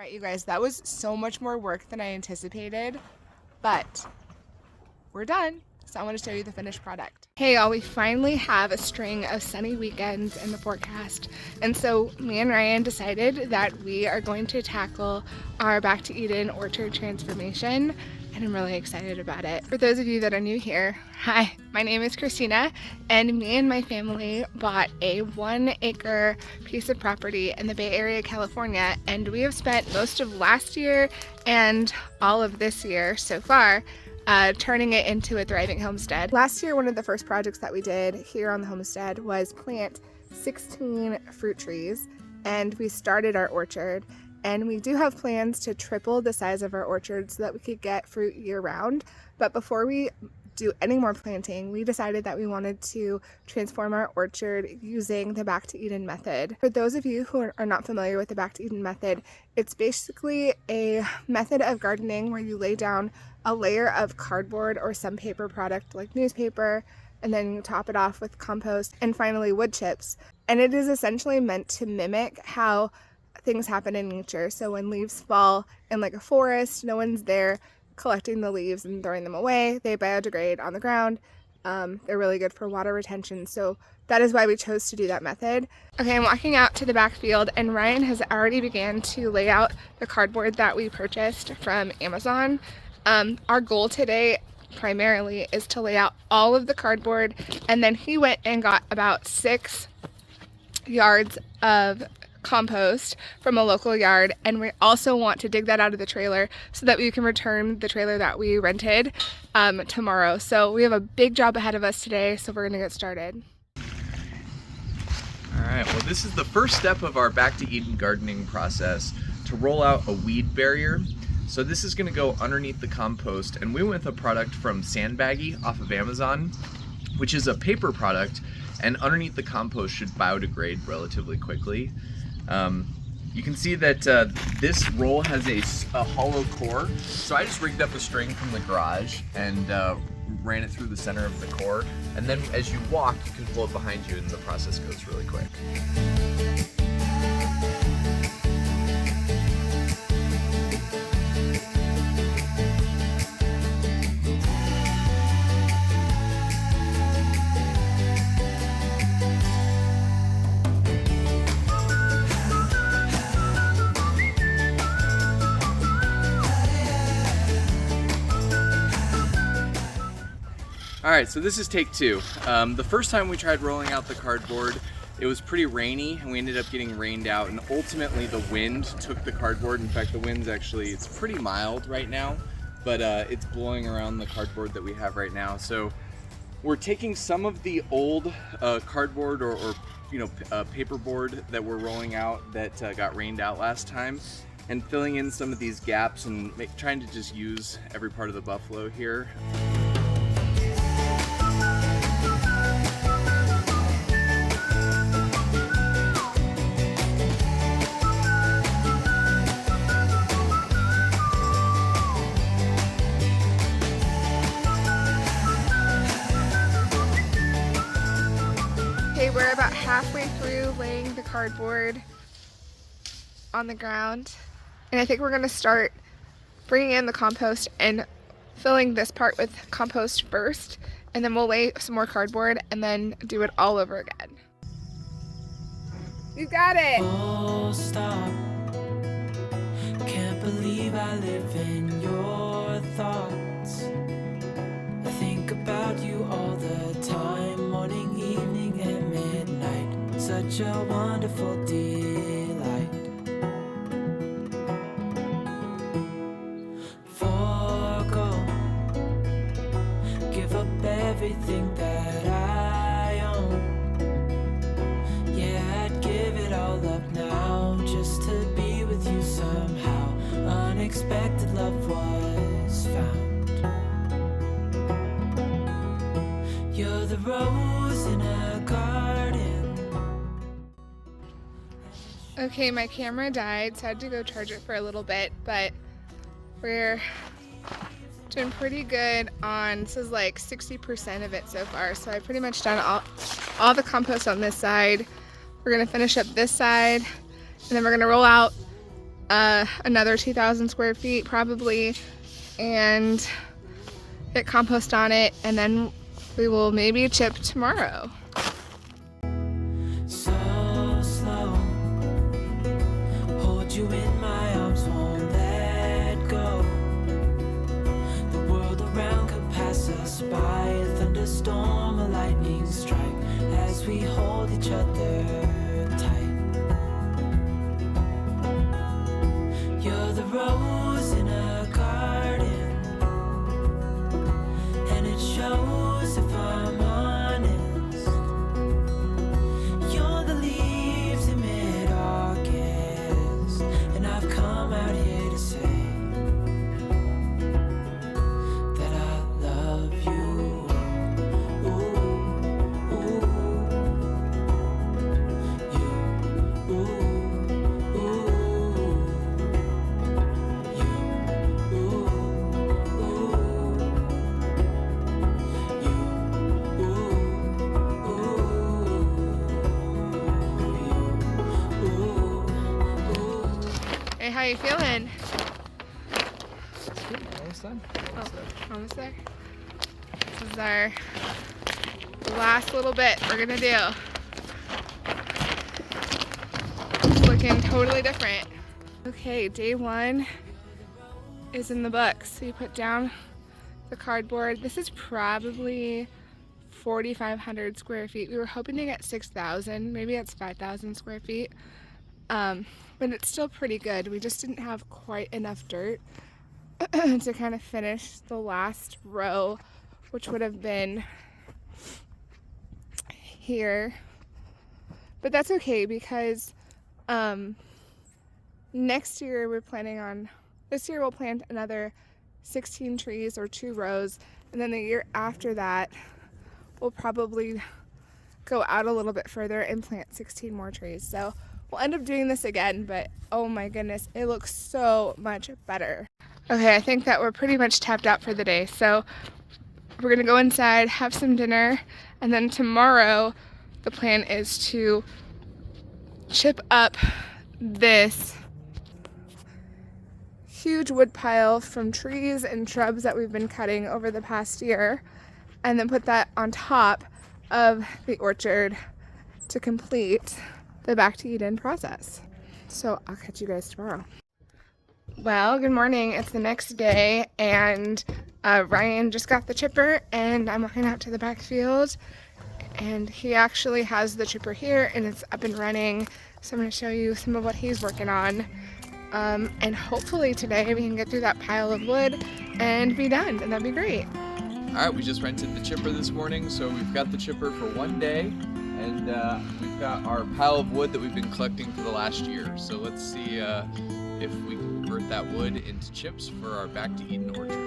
right, you guys, that was so much more work than I anticipated, but we're done. So I want to show you the finished product. Hey y'all, we finally have a string of sunny weekends in the forecast. And so me and Ryan decided that we are going to tackle our Back to Eden orchard transformation. And I'm really excited about it. For those of you that are new here, hi, my name is Christina, and me and my family bought a 1-acre piece of property in the Bay Area, California, and we have spent most of last year and all of this year so far turning it into a thriving homestead. Last year, one of the first projects that we did here on the homestead was plant 16 fruit trees, and we started our orchard. And we do have plans to triple the size of our orchard so that we could get fruit year-round. But before we do any more planting, we decided that we wanted to transform our orchard using the Back to Eden method. For those of you who are not familiar with the Back to Eden method, it's basically a method of gardening where you lay down a layer of cardboard or some paper product like newspaper, and then you top it off with compost, and finally wood chips. And it is essentially meant to mimic how things happen in nature. So when leaves fall in like a forest, no one's there collecting the leaves and throwing them away. They biodegrade on the ground. They're really good for water retention. So that is why we chose to do that method. Okay, I'm walking out to the back field, and Ryan has already began to lay out the cardboard that we purchased from Amazon. Our goal today primarily is to lay out all of the cardboard, and then he went and got about 6 yards of compost from a local yard, and we also want to dig that out of the trailer so that we can return the trailer that we rented tomorrow. So we have a big job ahead of us today, so we're gonna get started. Alright, well this is the first step of our Back to Eden gardening process, to roll out a weed barrier. So this is going to go underneath the compost, and we went with a product from Sandbaggy off of Amazon, which is a paper product, and underneath the compost should biodegrade relatively quickly. You can see that this roll has a hollow core, so I just rigged up a string from the garage and ran it through the center of the core, and then as you walk you can pull it behind you and the process goes really quick. Alright, so this is take 2. The first time we tried rolling out the cardboard, it was pretty rainy and we ended up getting rained out, and ultimately the wind took the cardboard. In fact, the wind's actually, it's pretty mild right now, but it's blowing around the cardboard that we have right now. So we're taking some of the old cardboard or paperboard that we're rolling out that got rained out last time, and filling in some of these gaps and trying to just use every part of the buffalo here. We're about halfway through laying the cardboard on the ground, and I think we're going to start bringing in the compost and filling this part with compost first, and then we'll lay some more cardboard and then do it all over again. You got it! Full stop. Can't believe I live in your thoughts. I think about you all the time, morning, evening, and midnight. Such a wonderful delight. Forgo, give up everything that I own. Yeah, I'd give it all up now just to be with you somehow. Unexpected love was found. You're the rose in a garden. Okay, my camera died, so I had to go charge it for a little bit, but we're doing pretty good on, this is like 60% of it so far, so I've pretty much done all the compost on this side. We're gonna finish up this side, and then we're gonna roll out another 2,000 square feet probably, and get compost on it, and then we will maybe chip tomorrow. So slow, hold you in my arms, won't let go. The world around could pass us by, a thunderstorm, a lightning strike, as we hold each other tight. You're the rose in a garden, and it shows if I'm honest. You're the leaves in mid-August, and I've come out here to say that I love you. Ooh, ooh, you, ooh, ooh, you, ooh, Hey, how you feeling? Almost done. Almost there. This is our last little bit we're gonna do. It's looking totally different. Okay, day one is in the books. So you put down the cardboard. This is probably 4,500 square feet. We were hoping to get 6,000, maybe it's 5,000 square feet. But it's still pretty good. We just didn't have quite enough dirt to kind of finish the last row, which would have been here. But that's okay because next year this year we'll plant another 16 trees or 2 rows, and then the year after that we'll probably go out a little bit further and plant 16 more trees. So we'll end up doing this again, but oh my goodness, it looks so much better. Okay, I think that we're pretty much tapped out for the day. So we're gonna go inside, have some dinner, and then tomorrow the plan is to chip up this huge wood pile from trees and shrubs that we've been cutting over the past year, and then put that on top of the orchard to complete the Back to Eden process. So I'll catch you guys tomorrow. Well, good morning. It's the next day, and Ryan just got the chipper, and I'm walking out to the back field, and he actually has the chipper here, and it's up and running. So I'm going to show you some of what he's working on, and hopefully today we can get through that pile of wood and be done, and that'd be great. All right, we just rented the chipper this morning, so we've got the chipper for one day, and we've got our pile of wood that we've been collecting for the last year. So let's see if we can convert that wood into chips for our Back to Eden orchard.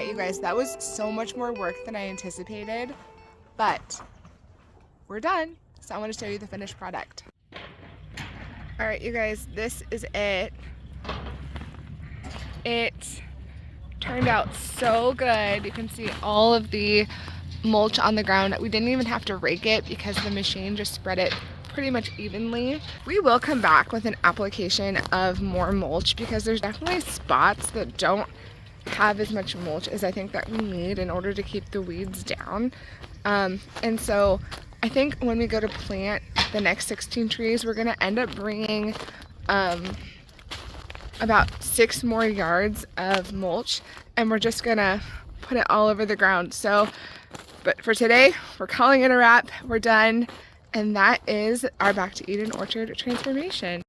you guys, that was so much more work than I anticipated, but we're done. So I want to show you the finished product. All right, you guys, this is it. It turned out so good. You can see all of the mulch on the ground. We didn't even have to rake it because the machine just spread it pretty much evenly. We will come back with an application of more mulch because there's definitely spots that don't have as much mulch as I think that we need in order to keep the weeds down. And so I think when we go to plant the next 16 trees, we're gonna end up bringing about 6 more yards of mulch, and we're just gonna put it all over the ground. So, but for today, we're calling it a wrap. We're done. And that is our Back to Eden Orchard transformation.